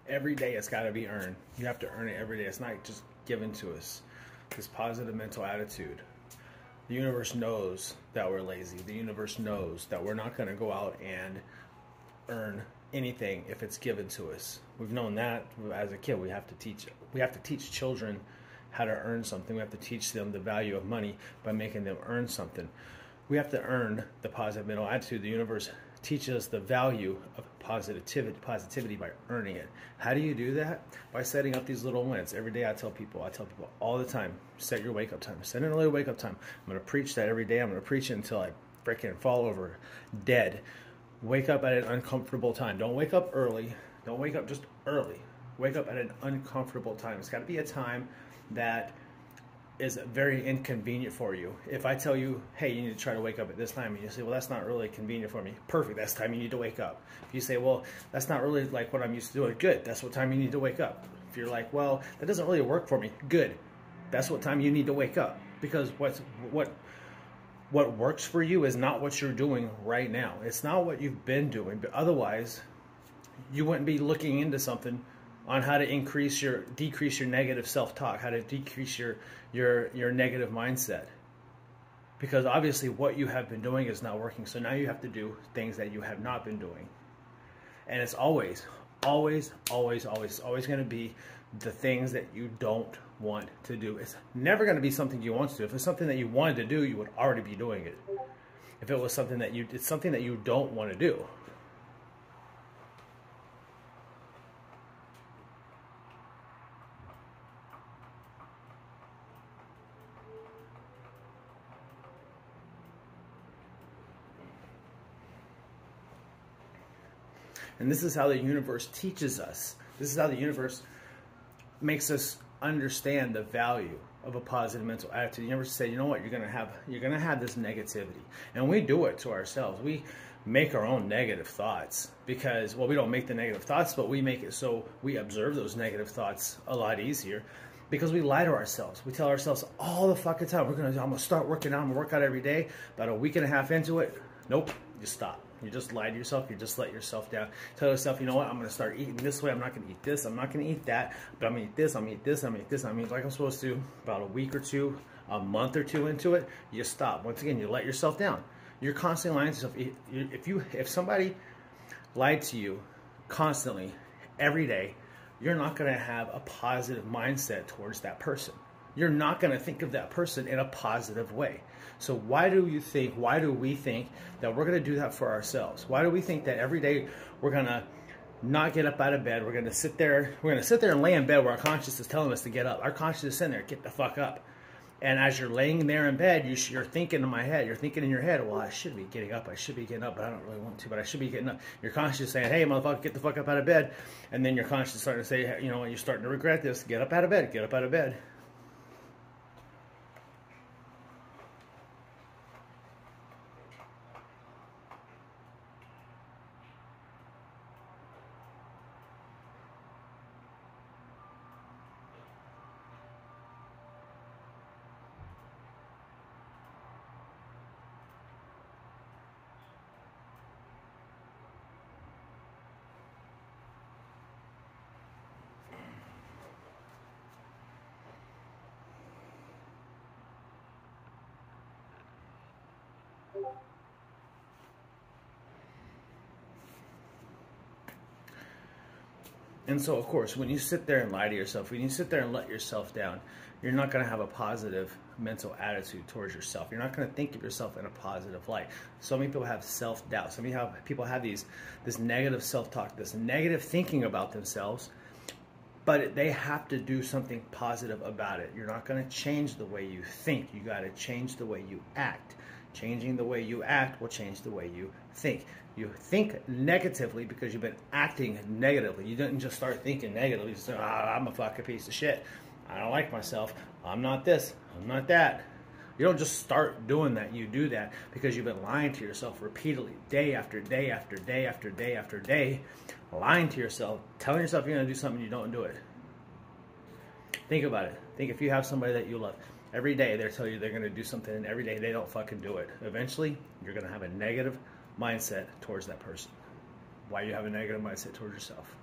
Every day it's got to be earned. You have to earn it every day. It's not just given to us. This positive mental attitude. The universe knows that we're lazy. The universe knows that we're not going to go out and earn anything if it's given to us. We've known that as a kid. We have to teach children how to earn something. We have to teach them the value of money by making them earn something. We have to earn the positive mental attitude. The universe teaches us the value of positivity by earning it. How do you do that? By setting up these little wins. Every day I tell people all the time, set your wake up time. Set an early wake up time. I'm going to preach that every day. I'm going to preach it until I freaking fall over dead. Wake up at an uncomfortable time. Don't wake up early. Don't wake up just early. Wake up at an uncomfortable time. It's got to be a time that is very inconvenient for you. If I tell you, hey, you need to try to wake up at this time, and you say, well, that's not really convenient for me. Perfect, that's the time you need to wake up. If you say, well, that's not really like what I'm used to doing, good, that's what time you need to wake up. If you're like, well, that doesn't really work for me, good, that's what time you need to wake up. Because what works for you is not what you're doing right now. It's not what you've been doing, but otherwise, you wouldn't be looking into something on how to decrease your negative self-talk, how to decrease your negative mindset. Because obviously what you have been doing is not working. So now you have to do things that you have not been doing. And it's always going to be the things that you don't want to do. It's never going to be something you want to do. If it's something that you wanted to do, you would already be doing it. If it was something that it's something that you don't want to do. And this is how the universe teaches us. This is how the universe makes us understand the value of a positive mental attitude. The universe says, you know what, you're gonna have this negativity. And we do it to ourselves. We make our own negative thoughts because, well, we don't make the negative thoughts, but we make it so we observe those negative thoughts a lot easier because we lie to ourselves. We tell ourselves all the fucking time, I'm gonna start working out, I'm gonna work out every day. About a week and a half into it, nope, you stop. You just lie to yourself. You just let yourself down. Tell yourself, you know what? I'm going to start eating this way. I'm not going to eat this. I'm not going to eat that. But I'm going to eat this. I'm going to eat this. I'm going to eat this. I mean, like I'm supposed to. About a week or two, a month or two into it, you stop. Once again, you let yourself down. You're constantly lying to yourself. If somebody lied to you constantly, every day, you're not going to have a positive mindset towards that person. You're not going to think of that person in a positive way. So why do we think that we're going to do that for ourselves? Why do we think that every day we're going to not get up out of bed? We're going to sit there and lay in bed where our conscience is telling us to get up. Our conscience is sitting there, get the fuck up. And as you're laying there in bed, you're thinking in your head, well, I should be getting up, but I don't really want to, but I should be getting up. Your conscience is saying, hey, motherfucker, get the fuck up out of bed. And then your conscience is starting to say, you know what, you're starting to regret this. Get up out of bed, get up out of bed. And so, of course, when you sit there and lie to yourself, when you sit there and let yourself down, you're not going to have a positive mental attitude towards yourself. You're not going to think of yourself in a positive light. So many people have self-doubt. So many people have this negative self-talk, this negative thinking about themselves, but they have to do something positive about it. You're not going to change the way you think. You got to change the way you act. Changing the way you act will change the way you think. You think negatively because you've been acting negatively. You didn't just start thinking negatively. You say, I'm a fucking piece of shit. I don't like myself. I'm not this. I'm not that. You don't just start doing that. You do that because you've been lying to yourself repeatedly, day after day after day after day after day, lying to yourself, telling yourself you're going to do something, you don't do it. Think about it. Think if you have somebody that you love. Every day they tell you they're going to do something, and every day they don't fucking do it. Eventually, you're going to have a negative mindset towards that person. Why you have a negative mindset towards yourself?